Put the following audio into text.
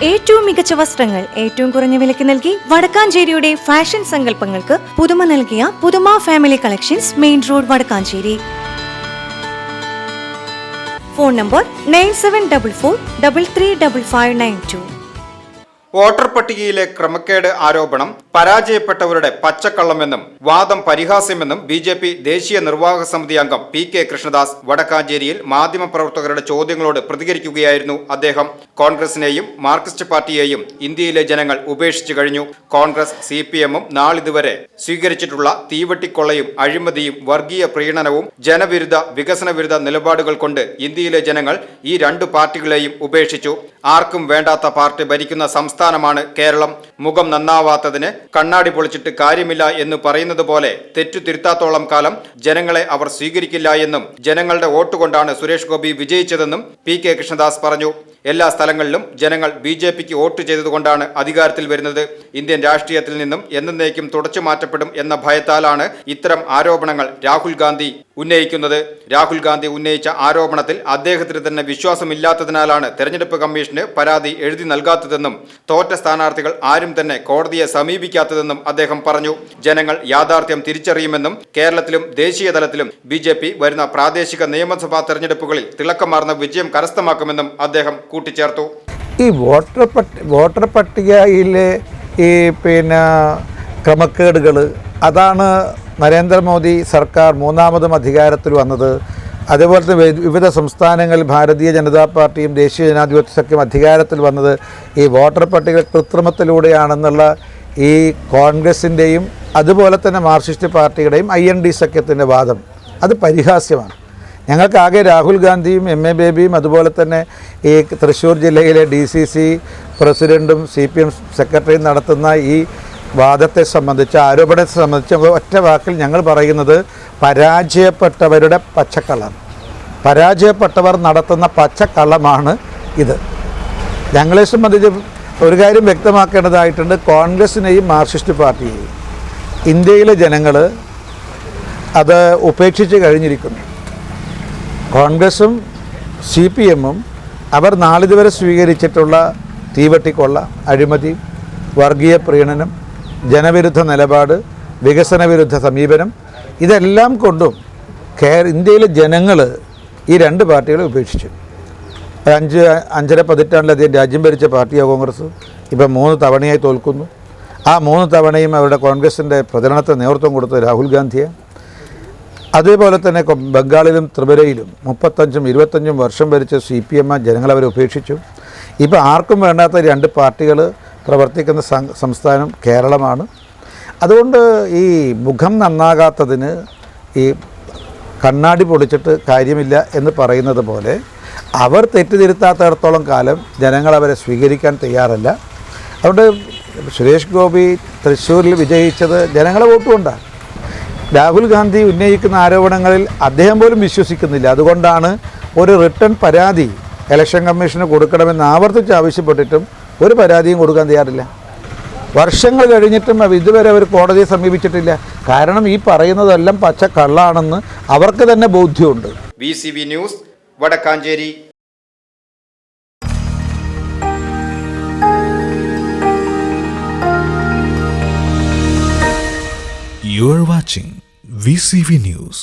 ഏറ്റവും മികച്ച വസ്ത്രങ്ങൾ ഏറ്റവും കുറഞ്ഞ വിലയ്ക്ക് നൽകി വടക്കാഞ്ചേരിയുടെ ഫാഷൻ സങ്കല്പങ്ങൾക്ക് പുതുമ നൽകിയ പുതുമ family collections, main road, Vadakkanchery. Phone number 9744335592. Voter പട്ടികയിലെ ക്രമക്കേട് ആരോപണം പരാജയപ്പെട്ടവരുടെ പച്ചക്കള്ളമെന്നും വാദം പരിഹാസ്യമെന്നും BJP ദേശീയ നിർവാഹക സമിതി അംഗം PK കൃഷ്ണദാസ് വടക്കാഞ്ചേരിയിൽ മാധ്യമപ്രവർത്തകരുടെ ചോദ്യങ്ങളോട് പ്രതികരിക്കുകയായിരുന്നു അദ്ദേഹം. കോൺഗ്രസിനെയും മാർക്സിസ്റ്റ് പാർട്ടിയെയും ഇന്ത്യയിലെ ജനങ്ങൾ ഉപേക്ഷിച്ചു കഴിഞ്ഞു. കോൺഗ്രസ് CPM-ഉം നാളിതുവരെ സ്വീകരിച്ചിട്ടുള്ള തീവട്ടിക്കൊള്ളയും അഴിമതിയും വർഗീയ പ്രീണനവും ജനവിരുദ്ധ വികസന വിരുദ്ധ നിലപാടുകൾ കൊണ്ട് ഇന്ത്യയിലെ ജനങ്ങൾ ഈ രണ്ടു പാർട്ടികളെയും ഉപേക്ഷിച്ചു. ആർക്കും വേണ്ടാത്ത പാർട്ടി ഭരിക്കുന്ന സംസ്ഥാനമാണ് കേരളം. മുഖം നന്നാവാത്തതിന് കണ്ണാടി പൊളിച്ചിട്ട് കാര്യമില്ല എന്ന് പറയുന്നത് പോലെ തെറ്റു തിരുത്താത്തോളം കാലം ജനങ്ങളെ അവർ സ്വീകരിക്കില്ല എന്നും ജനങ്ങളുടെ വോട്ടുകൊണ്ടാണ് സുരേഷ് ഗോപി വിജയിച്ചതെന്നും PK കൃഷ്ണദാസ് പറഞ്ഞു. എല്ലാ സ്ഥലങ്ങളിലും ജനങ്ങൾ BJPക്ക് വോട്ട് ചെയ്തതുകൊണ്ടാണ് അധികാരത്തിൽ വരുന്നത്. ഇന്ത്യൻ രാഷ്ട്രീയത്തിൽ നിന്നും എന്നേക്കും തുടച്ചു മാറ്റപ്പെടും എന്ന ഭയത്താലാണ് ഇത്തരം ആരോപണങ്ങൾ രാഹുൽ ഗാന്ധി ഉന്നയിക്കുന്നത്. രാഹുൽ ഗാന്ധി ഉന്നയിച്ച ആരോപണത്തിൽ അദ്ദേഹത്തിന് തന്നെ വിശ്വാസമില്ലാത്തതിനാലാണ് തെരഞ്ഞെടുപ്പ് കമ്മീഷന് പരാതി എഴുതി നൽകാത്തതെന്നും തോറ്റ സ്ഥാനാർത്ഥികൾ ആരും തന്നെ കോടതിയെ സമീപിക്കാത്തതെന്നും അദ്ദേഹം പറഞ്ഞു. ജനങ്ങൾ യാഥാർത്ഥ്യം തിരിച്ചറിയുമെന്നും കേരളത്തിലും ദേശീയ തലത്തിലും BJP വരുന്ന പ്രാദേശിക നിയമസഭാ തെരഞ്ഞെടുപ്പുകളിൽ തിളക്കമാർന്ന വിജയം കരസ്ഥമാക്കുമെന്നും അദ്ദേഹം കൂട്ടിച്ചേർത്തു. ഈ വോട്ടർ പട്ടികയിലെ ഈ ക്രമക്കേടുകൾ, അതാണ് നരേന്ദ്രമോദി സർക്കാർ മൂന്നാമതും അധികാരത്തിൽ വന്നത്. അതേപോലെ തന്നെ വിവിധ സംസ്ഥാനങ്ങളിൽ ഭാരതീയ ജനതാ പാർട്ടിയും ദേശീയ ജനാധിപത്യ സഖ്യം അധികാരത്തിൽ വന്നത് ഈ വോട്ടർ പട്ടിക കൃത്രിമത്തിലൂടെയാണെന്നുള്ള ഈ കോൺഗ്രസിൻ്റെയും അതുപോലെ തന്നെ മാർക്സിസ്റ്റ് പാർട്ടിയുടെയും IND സഖ്യത്തിൻ്റെ വാദം അത് പരിഹാസ്യമാണ്. ഞങ്ങൾക്കാകെ രാഹുൽ ഗാന്ധിയും MA ബേബിയും അതുപോലെ തന്നെ ഈ തൃശ്ശൂർ ജില്ലയിലെ DCC പ്രസിഡൻറ്റും CPM സെക്രട്ടറിയും നടത്തുന്ന ഈ വാദത്തെ സംബന്ധിച്ച്, ആരോപണത്തെ സംബന്ധിച്ച് ഒറ്റ വാക്കിൽ ഞങ്ങൾ പറയുന്നത് പരാജയപ്പെട്ടവരുടെ പച്ചക്കള്ളം, പരാജയപ്പെട്ടവർ നടത്തുന്ന പച്ചക്കള്ളമാണ് ഇത്. ഞങ്ങളെ സംബന്ധിച്ച് ഒരു കാര്യം വ്യക്തമാക്കേണ്ടതായിട്ടുണ്ട്. കോൺഗ്രസിനെയും മാർക്സിസ്റ്റ് പാർട്ടിയെയും ഇന്ത്യയിലെ ജനങ്ങൾ അത് ഉപേക്ഷിച്ച് കഴിഞ്ഞിരിക്കുന്നു. കോൺഗ്രസും CPM-ഉം അവർ നാളിതുവരെ സ്വീകരിച്ചിട്ടുള്ള തീവട്ടിക്കൊള്ള, അഴിമതി, വർഗീയ പ്രീണനം, ജനവിരുദ്ധ നിലപാട്, വികസന വിരുദ്ധ സമീപനം, ഇതെല്ലാം കൊണ്ടും ഇന്ത്യയിലെ ജനങ്ങൾ ഈ രണ്ട് പാർട്ടികളെ ഉപേക്ഷിച്ചു. 5.5 പതിറ്റാണ്ടിലധികം രാജ്യം ഭരിച്ച പാർട്ടിയാണ് കോൺഗ്രസ്. ഇപ്പം 3 തവണയായി തോൽക്കുന്നു. ആ 3 തവണയും അവരുടെ കോൺഗ്രസിൻ്റെ പ്രചരണത്തിന് നേതൃത്വം കൊടുത്തത് രാഹുൽ ഗാന്ധിയാണ്. അതേപോലെ തന്നെ ബംഗാളിലും ത്രിപുരയിലും 35-25 വർഷം ഭരിച്ച CPM ജനങ്ങളവരെ ഉപേക്ഷിച്ചു. ഇപ്പോൾ ആർക്കും വേണ്ടാത്ത 2 പാർട്ടികൾ പ്രവർത്തിക്കുന്ന സംസ്ഥാനം കേരളമാണ്. അതുകൊണ്ട് ഈ മുഖം നന്നാകാത്തതിന് ഈ കണ്ണാടി പൊളിച്ചിട്ട് കാര്യമില്ല എന്ന് പറയുന്നത് പോലെ അവർ തെറ്റിതിരുത്താത്തിടത്തോളം കാലം ജനങ്ങൾ അവരെ സ്വീകരിക്കാൻ തയ്യാറല്ല. അതുകൊണ്ട് സുരേഷ് ഗോപി തൃശ്ശൂരിൽ വിജയിച്ചത് ജനങ്ങളെ വോട്ടുകൊണ്ടാണ്. രാഹുൽ ഗാന്ധി ഉന്നയിക്കുന്ന ആരോപണങ്ങളിൽ അദ്ദേഹം പോലും വിശ്വസിക്കുന്നില്ല. അതുകൊണ്ടാണ് ഒരു റിട്ടേൺ പരാതി ഇലക്ഷൻ കമ്മീഷന് കൊടുക്കണമെന്ന് ആവർത്തിച്ച് ആവശ്യപ്പെട്ടിട്ടും ഒരു പരാതിയും കൊടുക്കാൻ തയ്യാറില്ല. വർഷങ്ങൾ കഴിഞ്ഞിട്ടും ഇതുവരെ അവർ കോടതിയെ സമീപിച്ചിട്ടില്ല. കാരണം ഈ പറയുന്നതെല്ലാം പച്ച കള്ളാണെന്ന് അവർക്ക് തന്നെ ബോധ്യമുണ്ട്. VCV news, Vadakkanchery. You are watching VCV News.